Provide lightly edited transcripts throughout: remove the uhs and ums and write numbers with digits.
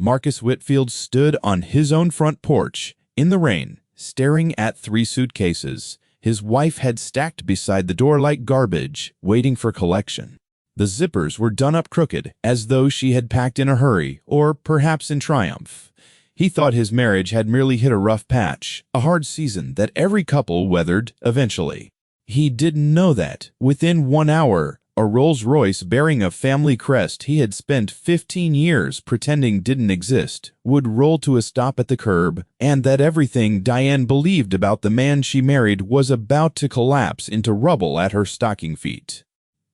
Marcus Whitfield stood on his own front porch in the rain, staring at 3 suitcases his wife had stacked beside the door like garbage, waiting for collection. The zippers were done up crooked, as though she had packed in a hurry, or perhaps in triumph. He thought his marriage had merely hit a rough patch, a hard season that every couple weathered eventually. He didn't know that, within 1 hour, a Rolls-Royce bearing a family crest he had spent 15 years pretending didn't exist would roll to a stop at the curb, and that everything Diane believed about the man she married was about to collapse into rubble at her stocking feet.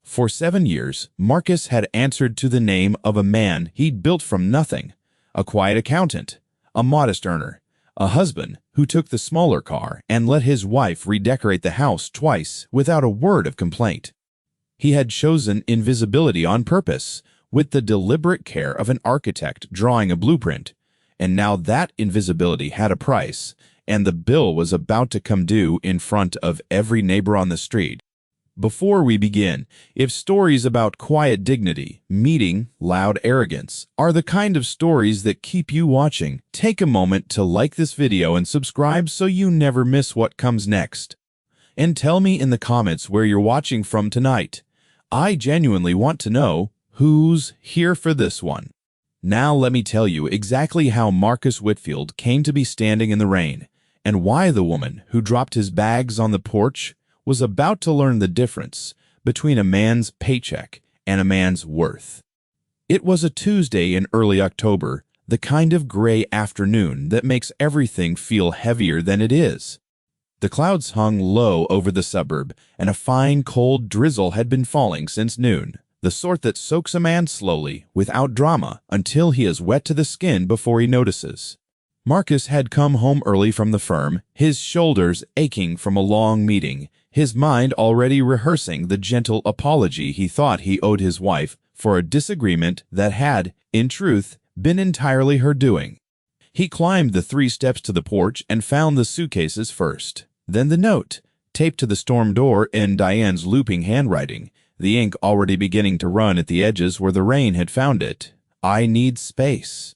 For 7 years, Marcus had answered to the name of a man he'd built from nothing, a quiet accountant, a modest earner, a husband who took the smaller car and let his wife redecorate the house twice without a word of complaint. He had chosen invisibility on purpose, with the deliberate care of an architect drawing a blueprint, and now that invisibility had a price, and the bill was about to come due in front of every neighbor on the street. Before we begin, if stories about quiet dignity, meeting loud arrogance, are the kind of stories that keep you watching, take a moment to like this video and subscribe so you never miss what comes next. And tell me in the comments where you're watching from tonight. I genuinely want to know who's here for this one. Now let me tell you exactly how Marcus Whitfield came to be standing in the rain, and why the woman who dropped his bags on the porch was about to learn the difference between a man's paycheck and a man's worth. It was a Tuesday in early October, the kind of gray afternoon that makes everything feel heavier than it is. The clouds hung low over the suburb, and a fine, cold drizzle had been falling since noon, the sort that soaks a man slowly, without drama, until he is wet to the skin before he notices. Marcus had come home early from the firm, his shoulders aching from a long meeting, his mind already rehearsing the gentle apology he thought he owed his wife for a disagreement that had, in truth, been entirely her doing. He climbed the 3 steps to the porch and found the suitcases first. Then the note, taped to the storm door in Diane's looping handwriting, the ink already beginning to run at the edges where the rain had found it. I need space.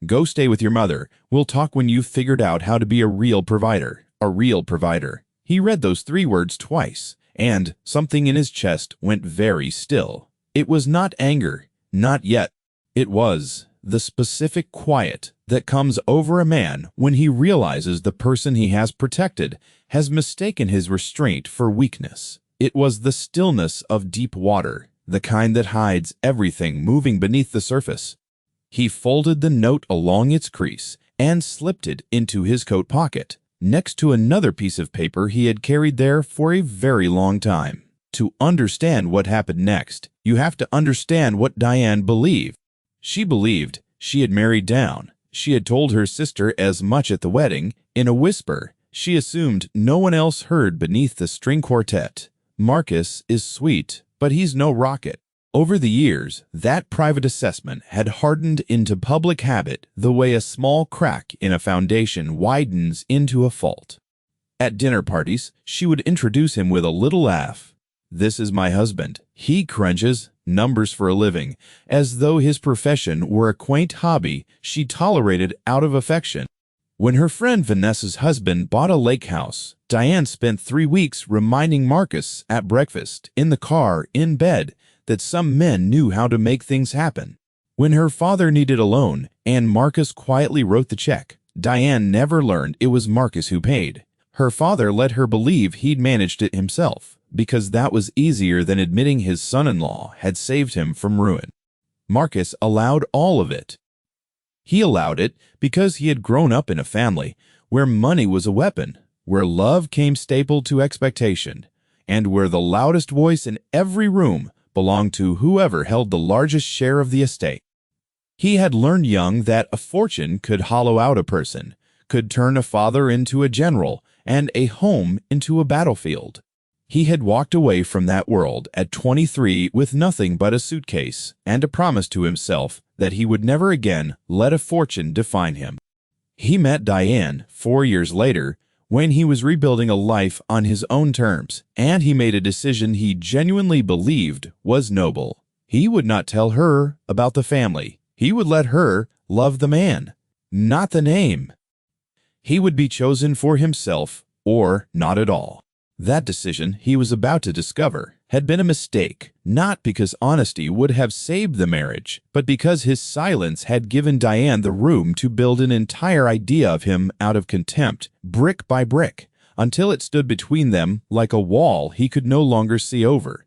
Go stay with your mother. We'll talk when you've figured out how to be a real provider. A real provider. He read those 3 words twice, and something in his chest went very still. It was not anger. Not yet. It was the specific quiet that comes over a man when he realizes the person he has protected has mistaken his restraint for weakness. It was the stillness of deep water, the kind that hides everything moving beneath the surface. He folded the note along its crease and slipped it into his coat pocket, next to another piece of paper he had carried there for a very long time. To understand what happened next, you have to understand what Diane believed. She believed she had married down. She had told her sister as much at the wedding, in a whisper. She assumed no one else heard beneath the string quartet. Marcus is sweet, but he's no rocket. Over the years, that private assessment had hardened into public habit the way a small crack in a foundation widens into a fault. At dinner parties, she would introduce him with a little laugh. This is my husband. He crunches numbers for a living, as though his profession were a quaint hobby she tolerated out of affection. When her friend Vanessa's husband bought a lake house, Diane spent 3 weeks reminding Marcus at breakfast, in the car, in bed, that some men knew how to make things happen. When her father needed a loan and Marcus quietly wrote the check, Diane never learned it was Marcus who paid. Her father let her believe he'd managed it himself, because that was easier than admitting his son-in-law had saved him from ruin. Marcus allowed all of it. He allowed it because he had grown up in a family where money was a weapon, where love came stapled to expectation, and where the loudest voice in every room belonged to whoever held the largest share of the estate. He had learned young that a fortune could hollow out a person, could turn a father into a general, and a home into a battlefield. He had walked away from that world at 23 with nothing but a suitcase and a promise to himself that he would never again let a fortune define him. He met Diane 4 years later when he was rebuilding a life on his own terms, and he made a decision he genuinely believed was noble. He would not tell her about the family. He would let her love the man, not the name. He would be chosen for himself or not at all. That decision, he was about to discover, had been a mistake, not because honesty would have saved the marriage, but because his silence had given Diane the room to build an entire idea of him out of contempt, brick by brick, until it stood between them like a wall he could no longer see over.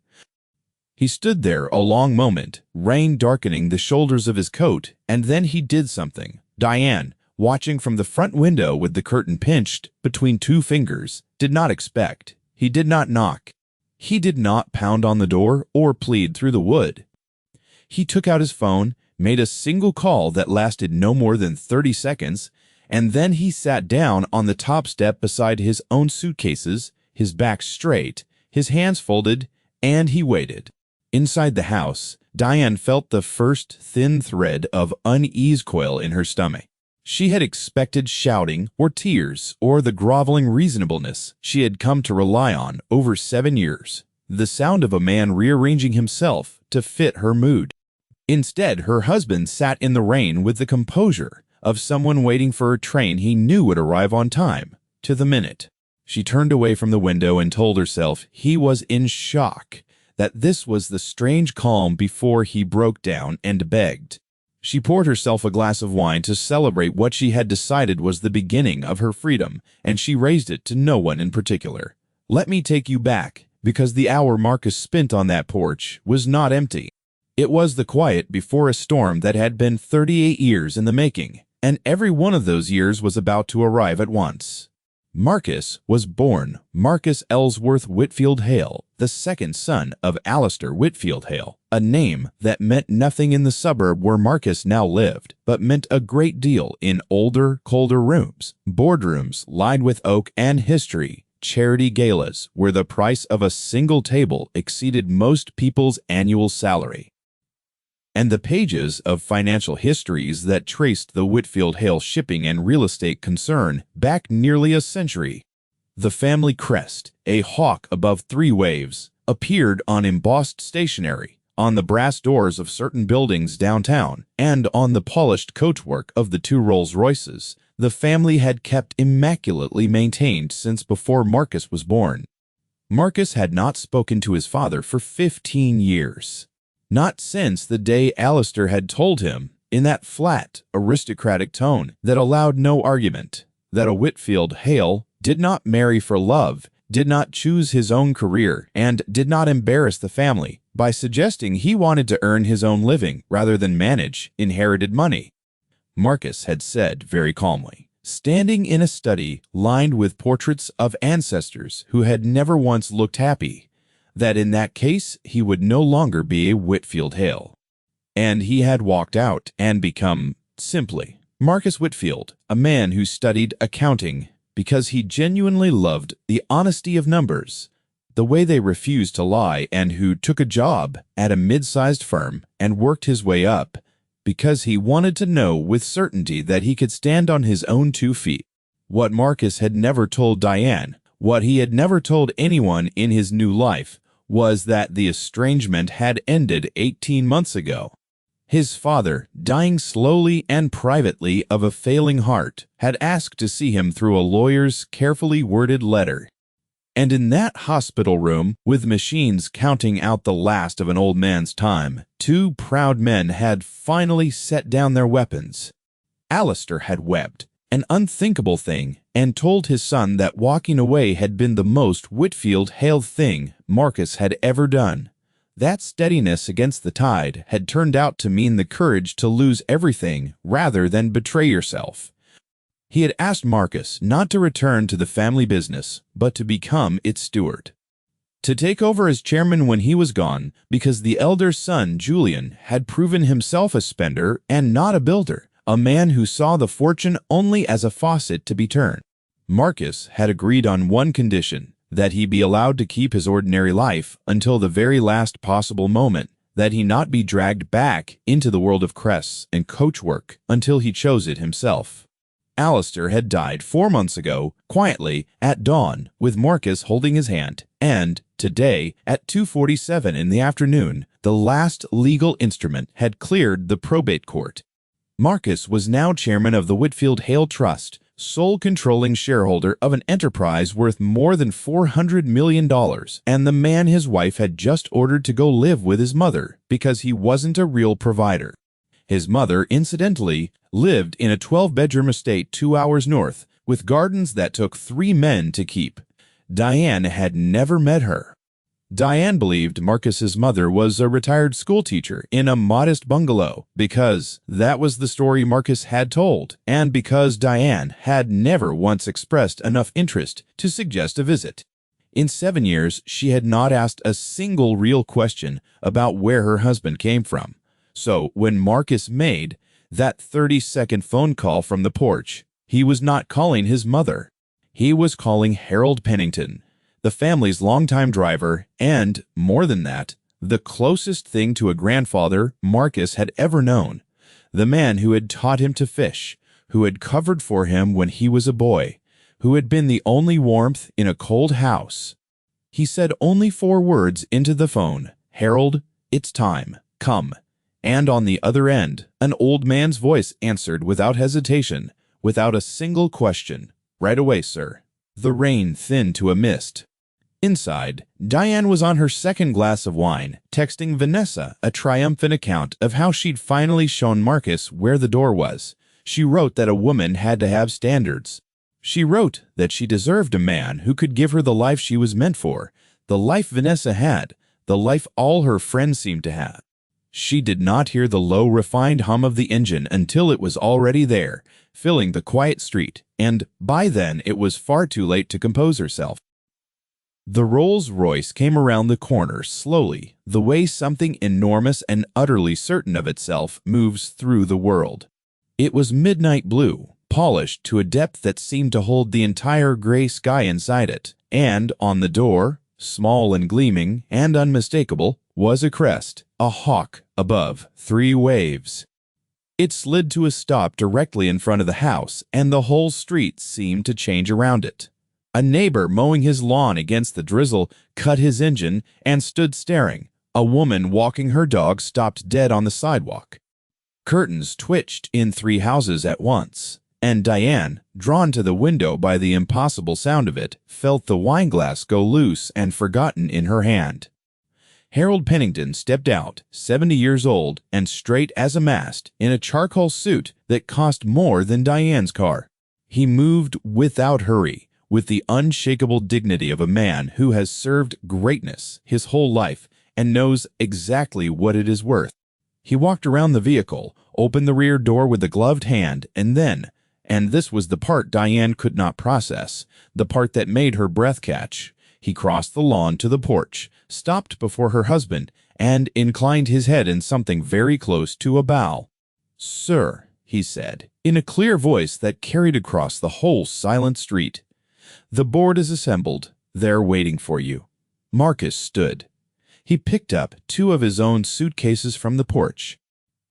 He stood there a long moment, rain darkening the shoulders of his coat, and then he did something. Diane, watching from the front window with the curtain pinched between two fingers, did not expect. He did not knock. He did not pound on the door or plead through the wood. He took out his phone, made a single call that lasted no more than 30 seconds, and then he sat down on the top step beside his own suitcases, his back straight, his hands folded, and he waited. Inside the house, Diane felt the first thin thread of unease coil in her stomach. She had expected shouting or tears or the groveling reasonableness she had come to rely on over 7 years, the sound of a man rearranging himself to fit her mood. Instead, her husband sat in the rain with the composure of someone waiting for a train he knew would arrive on time, to the minute. She turned away from the window and told herself he was in shock, that this was the strange calm before he broke down and begged. She poured herself a glass of wine to celebrate what she had decided was the beginning of her freedom, and she raised it to no one in particular. Let me take you back, because the hour Marcus spent on that porch was not empty. It was the quiet before a storm that had been 38 years in the making, and every one of those years was about to arrive at once. Marcus was born Marcus Ellsworth Whitfield Hale, the second son of Alistair Whitfield Hale, a name that meant nothing in the suburb where Marcus now lived, but meant a great deal in older, colder rooms, boardrooms lined with oak and history, charity galas where the price of a single table exceeded most people's annual salary, and the pages of financial histories that traced the Whitfield Hale shipping and real estate concern back nearly a century. The family crest, a hawk above 3 waves, appeared on embossed stationery, on the brass doors of certain buildings downtown, and on the polished coachwork of the 2 Rolls-Royces the family had kept immaculately maintained since before Marcus was born. Marcus had not spoken to his father for 15 years. Not since the day Alistair had told him, in that flat, aristocratic tone that allowed no argument, that a Whitfield Hale did not marry for love, did not choose his own career, and did not embarrass the family by suggesting he wanted to earn his own living rather than manage inherited money. Marcus had said very calmly, standing in a study lined with portraits of ancestors who had never once looked happy, that in that case he would no longer be a Whitfield Hale. And he had walked out and become, simply, Marcus Whitfield, a man who studied accounting because he genuinely loved the honesty of numbers, the way they refused to lie, and who took a job at a mid-sized firm and worked his way up because he wanted to know with certainty that he could stand on his own 2 feet. What Marcus had never told Diane, what he had never told anyone in his new life, was that the estrangement had ended 18 months ago. His father, dying slowly and privately of a failing heart, had asked to see him through a lawyer's carefully worded letter. And in that hospital room, with machines counting out the last of an old man's time, 2 proud men had finally set down their weapons. Alistair had wept, an unthinkable thing, and told his son that walking away had been the most Whitfield Hale thing Marcus had ever done. That steadiness against the tide had turned out to mean the courage to lose everything rather than betray yourself. He had asked Marcus not to return to the family business, but to become its steward. To take over as chairman when he was gone, because the elder son, Julian, had proven himself a spender and not a builder, a man who saw the fortune only as a faucet to be turned. Marcus had agreed on one condition, that he be allowed to keep his ordinary life until the very last possible moment, that he not be dragged back into the world of Crest and coachwork until he chose it himself. Alistair had died 4 months ago, quietly, at dawn, with Marcus holding his hand, and today, at 2:47 in the afternoon, the last legal instrument had cleared the probate court. Marcus was now chairman of the Whitfield Hale Trust, sole controlling shareholder of an enterprise worth more than $400 million, and the man his wife had just ordered to go live with his mother because he wasn't a real provider. His mother, incidentally, lived in a 12-bedroom estate 2 hours north, with gardens that took 3 men to keep. Diane had never met her. Diane believed Marcus's mother was a retired schoolteacher in a modest bungalow because that was the story Marcus had told, and because Diane had never once expressed enough interest to suggest a visit. In 7 years, she had not asked a single real question about where her husband came from. So when Marcus made that 30-second phone call from the porch, he was not calling his mother. He was calling Harold Pennington, the family's longtime driver, and, more than that, the closest thing to a grandfather Marcus had ever known, the man who had taught him to fish, who had covered for him when he was a boy, who had been the only warmth in a cold house. He said only 4 words into the phone, "Harold, it's time, come." And on the other end, an old man's voice answered without hesitation, without a single question, "Right away, sir." The rain thinned to a mist. Inside, Diane was on her 2nd glass of wine, texting Vanessa a triumphant account of how she'd finally shown Marcus where the door was. She wrote that a woman had to have standards. She wrote that she deserved a man who could give her the life she was meant for, the life Vanessa had, the life all her friends seemed to have. She did not hear the low, refined hum of the engine until it was already there, filling the quiet street, and by then it was far too late to compose herself. The Rolls-Royce came around the corner slowly, the way something enormous and utterly certain of itself moves through the world. It was midnight blue, polished to a depth that seemed to hold the entire gray sky inside it, and on the door, small and gleaming and unmistakable, was a crest, a hawk above 3 waves. It slid to a stop directly in front of the house, and the whole street seemed to change around it. A neighbor mowing his lawn against the drizzle cut his engine and stood staring. A woman walking her dog stopped dead on the sidewalk. Curtains twitched in 3 houses at once, and Diane, drawn to the window by the impossible sound of it, felt the wineglass go loose and forgotten in her hand. Harold Pennington stepped out, 70 years old and straight as a mast, in a charcoal suit that cost more than Diane's car. He moved without hurry, with the unshakable dignity of a man who has served greatness his whole life and knows exactly what it is worth. He walked around the vehicle, opened the rear door with a gloved hand, and then, and this was the part Diane could not process, the part that made her breath catch, he crossed the lawn to the porch, stopped before her husband, and inclined his head in something very close to a bow. "Sir," he said, in a clear voice that carried across the whole silent street, "the board is assembled. They're waiting for you." Marcus stood. He picked up 2 of his own suitcases from the porch.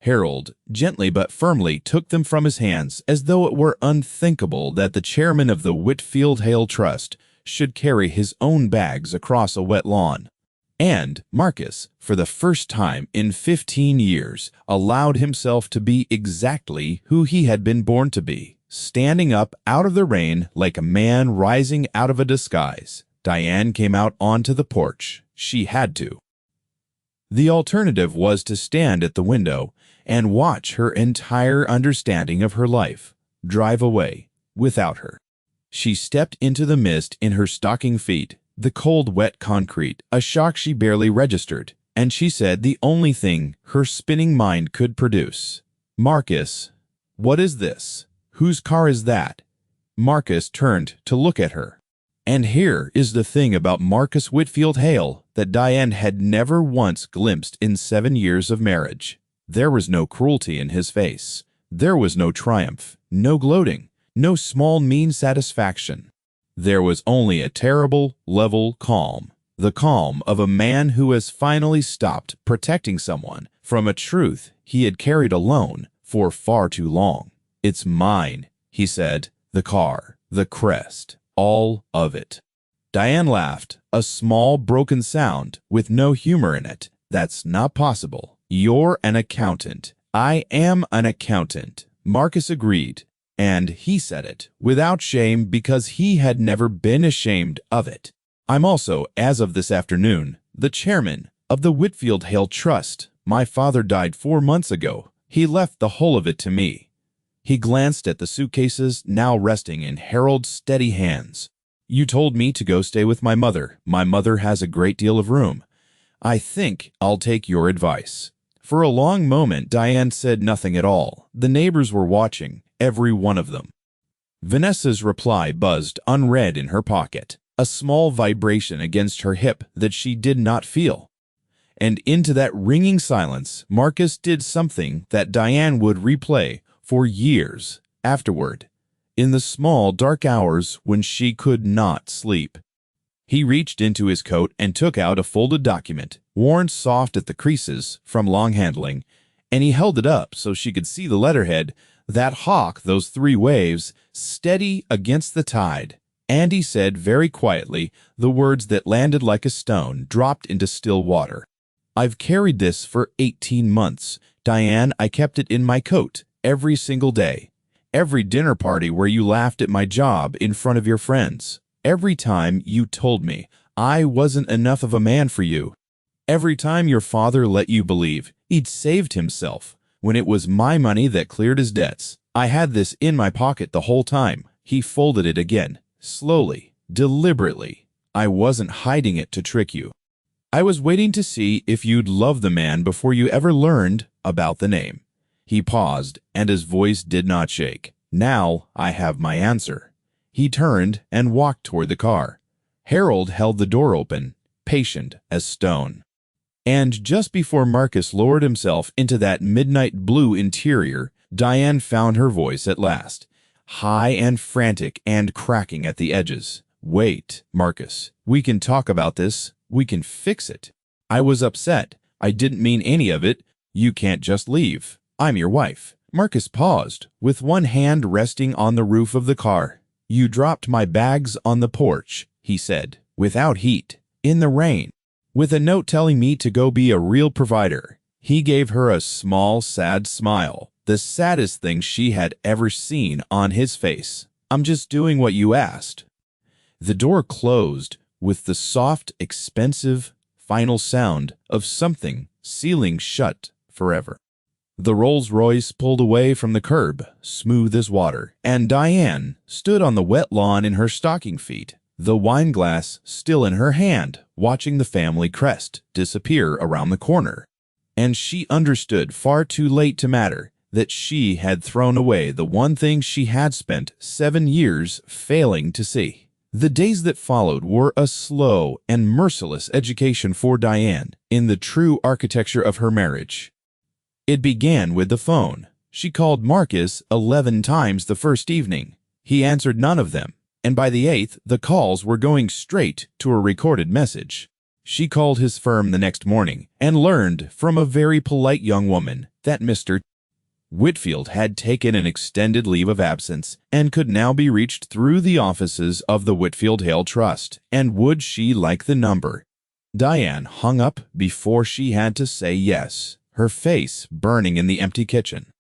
Harold, gently but firmly, took them from his hands as though it were unthinkable that the chairman of the Whitfield Hale Trust should carry his own bags across a wet lawn. And Marcus, for the first time in 15 years, allowed himself to be exactly who he had been born to be, standing up out of the rain like a man rising out of a disguise. Diane came out onto the porch. She had to. The alternative was to stand at the window and watch her entire understanding of her life drive away without her. She stepped into the mist in her stocking feet, the cold, wet concrete, a shock she barely registered, and she said the only thing her spinning mind could produce. "Marcus, what is this? Whose car is that?" Marcus turned to look at her. And here is the thing about Marcus Whitfield Hale that Diane had never once glimpsed in 7 years of marriage. There was no cruelty in his face. There was no triumph, no gloating, no small mean satisfaction. There was only a terrible, level calm, the calm of a man who has finally stopped protecting someone from a truth he had carried alone for far too long. "It's mine," he said, "the car, the Crest, all of it." Diane laughed, a small, broken sound with no humor in it. "That's not possible. You're an accountant. "I am an accountant," Marcus agreed, and he said it without shame because he had never been ashamed of it. "I'm also, as of this afternoon, the chairman of the Whitfield Hale Trust. My father died 4 months ago. He left the whole of it to me." He glanced at the suitcases now resting in Harold's steady hands. "You told me to go stay with my mother. My mother has a great deal of room. I think I'll take your advice." For a long moment, Diane said nothing at all. The neighbors were watching, every one of them. Vanessa's reply buzzed unread in her pocket, a small vibration against her hip that she did not feel. And into that ringing silence, Marcus did something that Diane would replay for years afterward, in the small, dark hours when she could not sleep. He reached into his coat and took out a folded document, worn soft at the creases from long handling, and he held it up so she could see the letterhead, that hawk, those 3 waves, steady against the tide. And he said very quietly the words that landed like a stone dropped into still water. "I've carried this for 18 months. Diane, I kept it in my coat every single day. Every dinner party where you laughed at my job in front of your friends. Every time you told me I wasn't enough of a man for you. Every time your father let you believe he'd saved himself when it was my money that cleared his debts. I had this in my pocket the whole time." He folded it again, slowly, deliberately. "I wasn't hiding it to trick you. I was waiting to see if you'd love the man before you ever learned about the name." He paused, and his voice did not shake. "Now I have my answer." He turned and walked toward the car. Harold held the door open, patient as stone. And just before Marcus lowered himself into that midnight blue interior, Diane found her voice at last, high and frantic and cracking at the edges. "Wait, Marcus. We can talk about this. We can fix it. I was upset. I didn't mean any of it. You can't just leave. I'm your wife." Marcus paused, with one hand resting on the roof of the car. "You dropped my bags on the porch," he said, "without heat, in the rain, with a note telling me to go be a real provider." He gave her a small, sad smile, the saddest thing she had ever seen on his face. "I'm just doing what you asked." The door closed with the soft, expensive, final sound of something sealing shut forever. The Rolls-Royce pulled away from the curb, smooth as water, and Diane stood on the wet lawn in her stocking feet, the wine glass still in her hand, watching the family crest disappear around the corner. And she understood far too late to matter that she had thrown away the one thing she had spent 7 years failing to see. The days that followed were a slow and merciless education for Diane in the true architecture of her marriage. It began with the phone. She called Marcus 11 times the first evening. He answered none of them, and by the 8th, the calls were going straight to a recorded message. She called his firm the next morning and learned from a very polite young woman that Mr. Whitfield had taken an extended leave of absence and could now be reached through the offices of the Whitfield Hale Trust, and would she like the number? Diane hung up before she had to say yes, her face burning in the empty kitchen.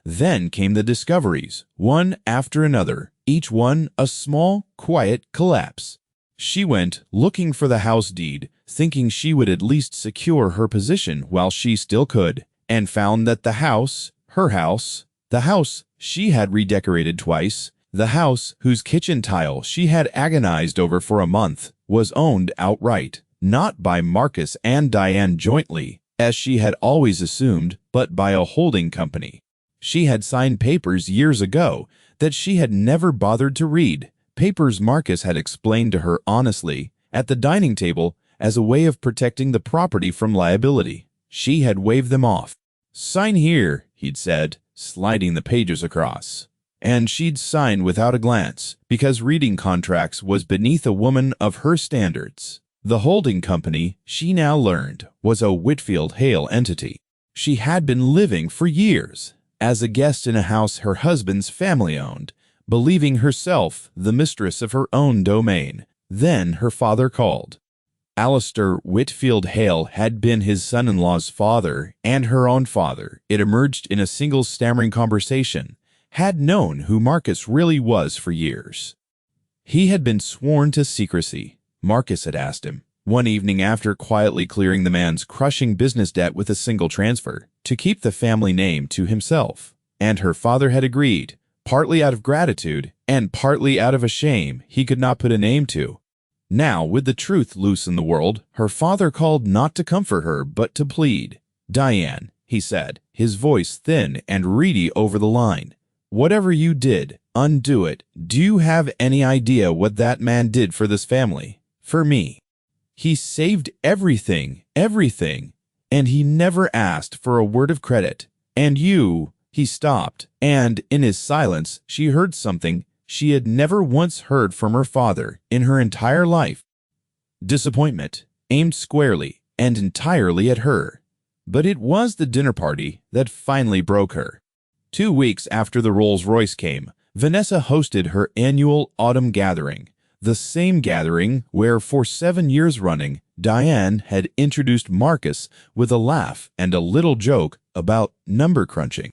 Then came the discoveries, one after another, each one a small, quiet collapse. She went looking for the house deed, thinking she would at least secure her position while she still could, and found that the house, her house, the house she had redecorated twice, the house whose kitchen tile she had agonized over for a month, was owned outright, not by Marcus and Diane jointly, as she had always assumed, but by a holding company. She had signed papers years ago that she had never bothered to read, papers Marcus had explained to her honestly at the dining table as a way of protecting the property from liability. She had waved them off. "Sign here," he'd said, sliding the pages across. And she'd sign without a glance, because reading contracts was beneath a woman of her standards. The holding company, she now learned, was a Whitfield Hale entity. She had been living for years as a guest in a house her husband's family owned, believing herself the mistress of her own domain. Then her father called. Alistair Whitfield Hale had been his son-in-law's father and her own father. It emerged in a single stammering conversation, had known who Marcus really was for years. He had been sworn to secrecy, Marcus had asked him, one evening after quietly clearing the man's crushing business debt with a single transfer, to keep the family name to himself. And her father had agreed, partly out of gratitude and partly out of a shame he could not put a name to. Now, with the truth loose in the world, her father called not to comfort her, but to plead. "Diane," he said, his voice thin and reedy over the line, "whatever you did, undo it. Do you have any idea what that man did for this family? For me? He saved everything, and he never asked for a word of credit. And you—" He stopped, and in his silence, she heard something she had never once heard from her father in her entire life. Disappointment, aimed squarely and entirely at her. But it was the dinner party that finally broke her. 2 weeks after the Rolls-Royce came, Vanessa hosted her annual autumn gathering, the same gathering where for 7 years running, Diane had introduced Marcus with a laugh and a little joke about number crunching.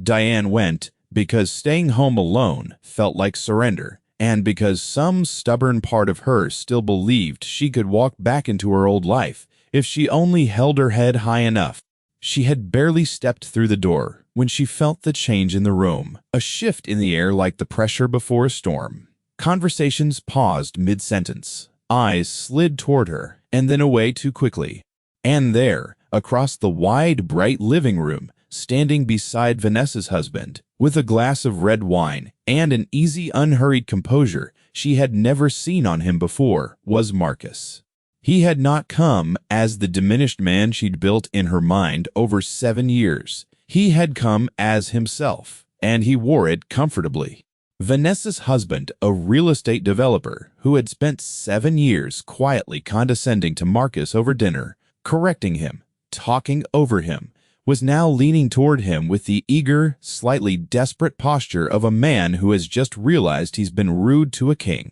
Diane went because staying home alone felt like surrender, and because some stubborn part of her still believed she could walk back into her old life if she only held her head high enough. She had barely stepped through the door when she felt the change in the room, a shift in the air like the pressure before a storm. Conversations paused mid-sentence. Eyes slid toward her and then away too quickly. And there, across the wide, bright living room, standing beside Vanessa's husband, with a glass of red wine and an easy, unhurried composure she had never seen on him before, was Marcus. He had not come as the diminished man she'd built in her mind over 7 years. He had come as himself, and he wore it comfortably. Vanessa's husband, a real estate developer who had spent 7 years quietly condescending to Marcus over dinner, correcting him, talking over him, was now leaning toward him with the eager, slightly desperate posture of a man who has just realized he's been rude to a king.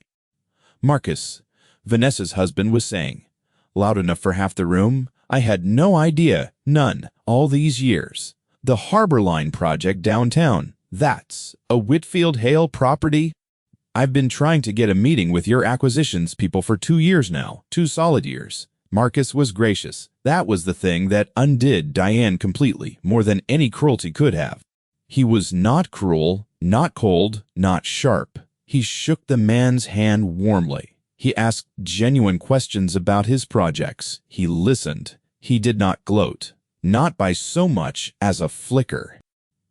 "Marcus," Vanessa's husband was saying, loud enough for half the room, "I had no idea, none, all these years. The Harbor Line project downtown, that's a Whitfield Hale property? I've been trying to get a meeting with your acquisitions people for 2 years now, 2 solid years." Marcus was gracious. That was the thing that undid Diane completely, more than any cruelty could have. He was not cruel, not cold, not sharp. He shook the man's hand warmly. He asked genuine questions about his projects. He listened. He did not gloat, not by so much as a flicker.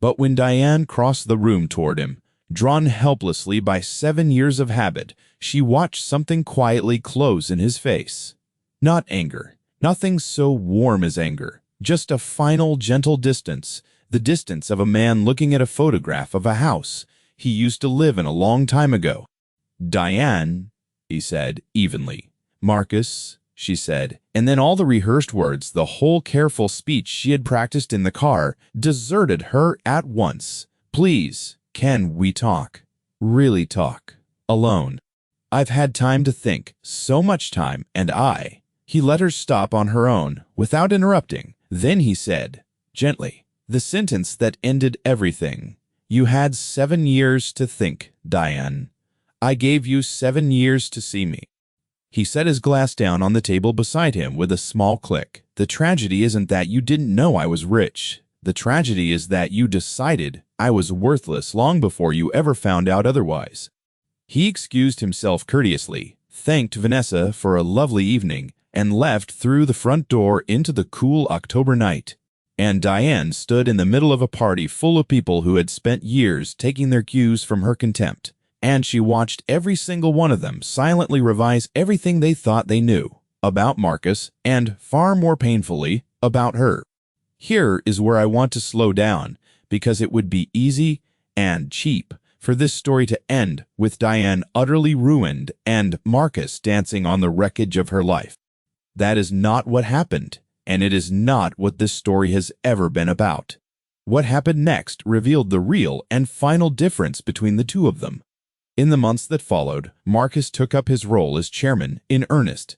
But when Diane crossed the room toward him, drawn helplessly by 7 years of habit, she watched something quietly close in his face. Not anger, nothing so warm as anger, just a final gentle distance, the distance of a man looking at a photograph of a house he used to live in a long time ago. "Diane," he said evenly. "Marcus," she said, and then all the rehearsed words, the whole careful speech she had practiced in the car, deserted her at once. "Please, can we talk? Really talk? Alone? I've had time to think, so much time, and He let her stop on her own, without interrupting. Then he said, gently, the sentence that ended everything. "You had 7 years to think, Diane. I gave you 7 years to see me." He set his glass down on the table beside him with a small click. "The tragedy isn't that you didn't know I was rich. The tragedy is that you decided I was worthless long before you ever found out otherwise." He excused himself courteously, thanked Vanessa for a lovely evening, and left through the front door into the cool October night. And Diane stood in the middle of a party full of people who had spent years taking their cues from her contempt, and she watched every single one of them silently revise everything they thought they knew about Marcus, and, far more painfully, about her. Here is where I want to slow down, because it would be easy and cheap for this story to end with Diane utterly ruined and Marcus dancing on the wreckage of her life. That is not what happened, and it is not what this story has ever been about. What happened next revealed the real and final difference between the two of them. In the months that followed, Marcus took up his role as chairman in earnest.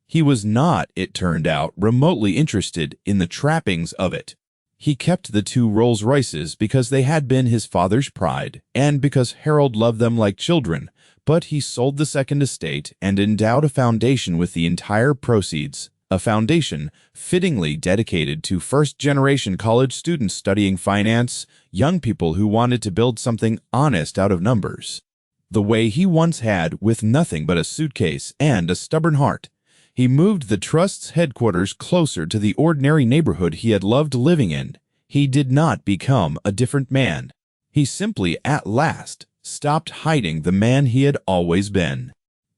He was not, it turned out, remotely interested in the trappings of it. He kept the two Rolls Royces because they had been his father's pride and because Harold loved them like children, but he sold the second estate and endowed a foundation with the entire proceeds, a foundation fittingly dedicated to first-generation college students studying finance, young people who wanted to build something honest out of numbers. The way he once had with nothing but a suitcase and a stubborn heart. He moved the Trust's headquarters closer to the ordinary neighborhood he had loved living in. He did not become a different man. He simply, at last, stopped hiding the man he had always been.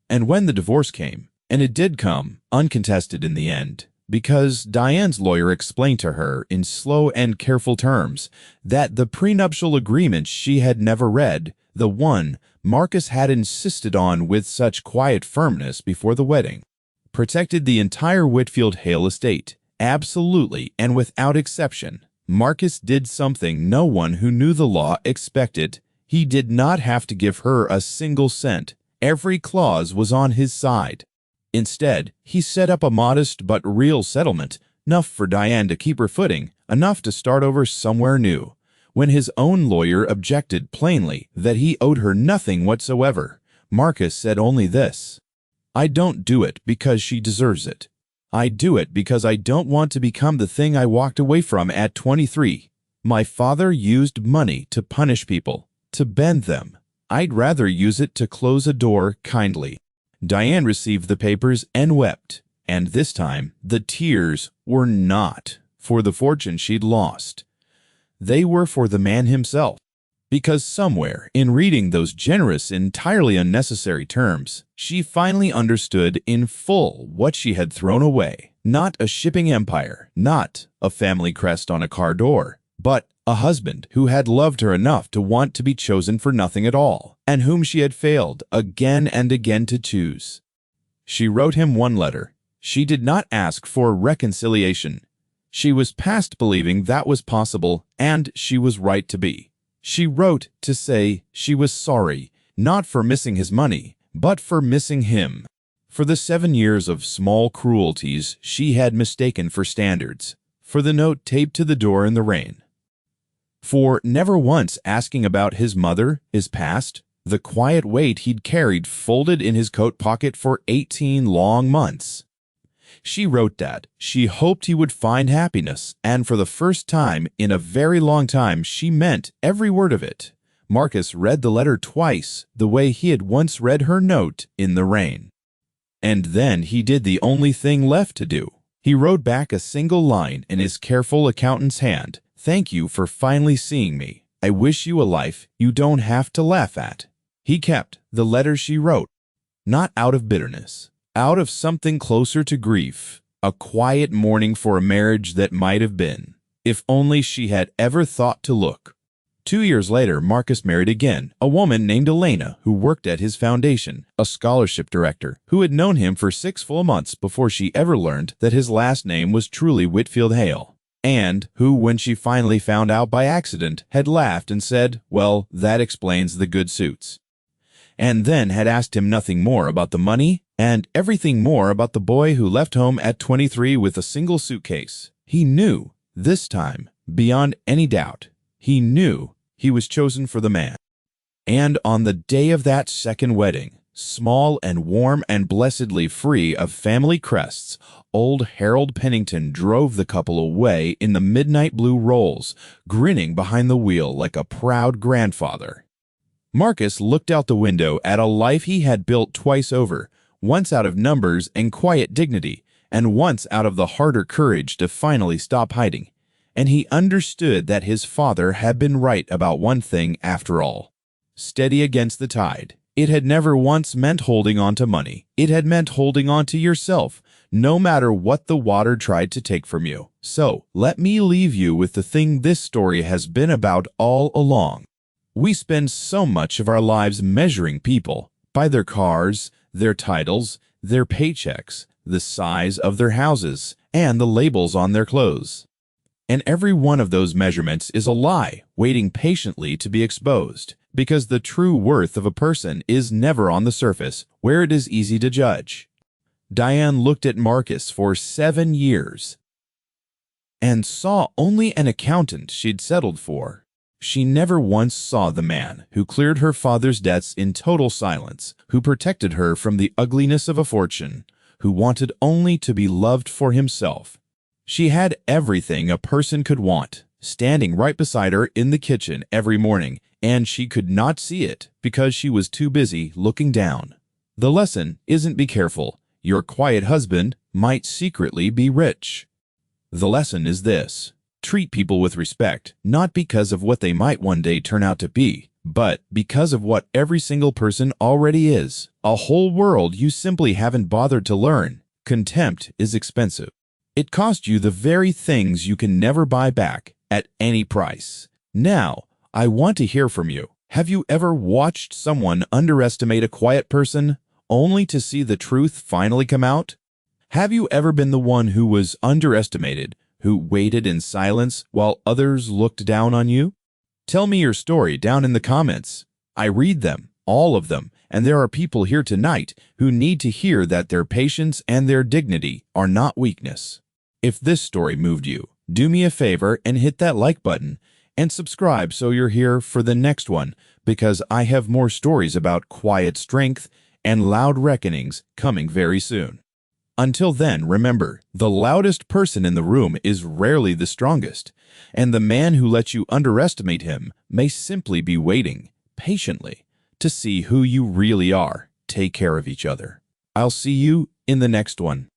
And when the divorce came, and it did come, uncontested in the end, because Diane's lawyer explained to her in slow and careful terms that the prenuptial agreement she had never read, the one Marcus had insisted on with such quiet firmness before the wedding, protected the entire Whitfield Hale estate, absolutely and without exception. Marcus did something no one who knew the law expected. He did not have to give her a single cent. Every clause was on his side. Instead, he set up a modest but real settlement, enough for Diane to keep her footing, enough to start over somewhere new. When his own lawyer objected plainly that he owed her nothing whatsoever, Marcus said only this: "I don't do it because she deserves it. I do it because I don't want to become the thing I walked away from at 23. My father used money to punish people, to bend them. I'd rather use it to close a door kindly." Diane received the papers and wept, and this time the tears were not for the fortune she'd lost. They were for the man himself. Because somewhere, in reading those generous, entirely unnecessary terms, she finally understood in full what she had thrown away. Not a shipping empire, not a family crest on a car door, but a husband who had loved her enough to want to be chosen for nothing at all, and whom she had failed again and again to choose. She wrote him one letter. She did not ask for reconciliation. She was past believing that was possible, and she was right to be. She wrote to say she was sorry, not for missing his money, but for missing him. For the 7 years of small cruelties she had mistaken for standards. For the note taped to the door in the rain. For never once asking about his mother, his past, the quiet weight he'd carried folded in his coat pocket for 18 long months. She wrote that she hoped he would find happiness, and for the first time in a very long time she meant every word of it. Marcus read the letter twice, the way he had once read her note in the rain. And then he did the only thing left to do. He wrote back a single line in his careful accountant's hand. "Thank you for finally seeing me. I wish you a life you don't have to laugh at." He kept the letter she wrote, not out of bitterness, out of something closer to grief, a quiet mourning for a marriage that might have been, if only she had ever thought to look. 2 years later, Marcus married again, a woman named Elena who worked at his foundation, a scholarship director who had known him for 6 full months before she ever learned that his last name was truly Whitfield Hale, and who, when she finally found out by accident, had laughed and said, "Well, that explains the good suits," and then had asked him nothing more about the money and everything more about the boy who left home at 23 with a single suitcase. He knew, this time, beyond any doubt, he knew he was chosen for the man. And on the day of that second wedding, small and warm and blessedly free of family crests, old Harold Pennington drove the couple away in the midnight blue Rolls, grinning behind the wheel like a proud grandfather. Marcus looked out the window at a life he had built twice over, once out of numbers and quiet dignity, and once out of the harder courage to finally stop hiding. And he understood that his father had been right about one thing after all. Steady against the tide. It had never once meant holding on to money. It had meant holding on to yourself, no matter what the water tried to take from you. So, let me leave you with the thing this story has been about all along. We spend so much of our lives measuring people by their cars, their titles, their paychecks, the size of their houses, and the labels on their clothes. And every one of those measurements is a lie waiting patiently to be exposed, because the true worth of a person is never on the surface, where it is easy to judge. Diane looked at Marcus for 7 years and saw only an accountant she'd settled for. She never once saw the man who cleared her father's debts in total silence, who protected her from the ugliness of a fortune, who wanted only to be loved for himself. She had everything a person could want, standing right beside her in the kitchen every morning, and she could not see it because she was too busy looking down. The lesson isn't be careful. Your quiet husband might secretly be rich. The lesson is this: treat people with respect, not because of what they might one day turn out to be, but because of what every single person already is. A whole world you simply haven't bothered to learn. Contempt is expensive. It costs you the very things you can never buy back at any price. Now, I want to hear from you. Have you ever watched someone underestimate a quiet person only to see the truth finally come out? Have you ever been the one who was underestimated, who waited in silence while others looked down on you? Tell me your story down in the comments. I read them, all of them, and there are people here tonight who need to hear that their patience and their dignity are not weakness. If this story moved you, do me a favor and hit that like button and subscribe so you're here for the next one, because I have more stories about quiet strength and loud reckonings coming very soon. Until then, remember, the loudest person in the room is rarely the strongest, and the man who lets you underestimate him may simply be waiting patiently to see who you really are. Take care of each other. I'll see you in the next one.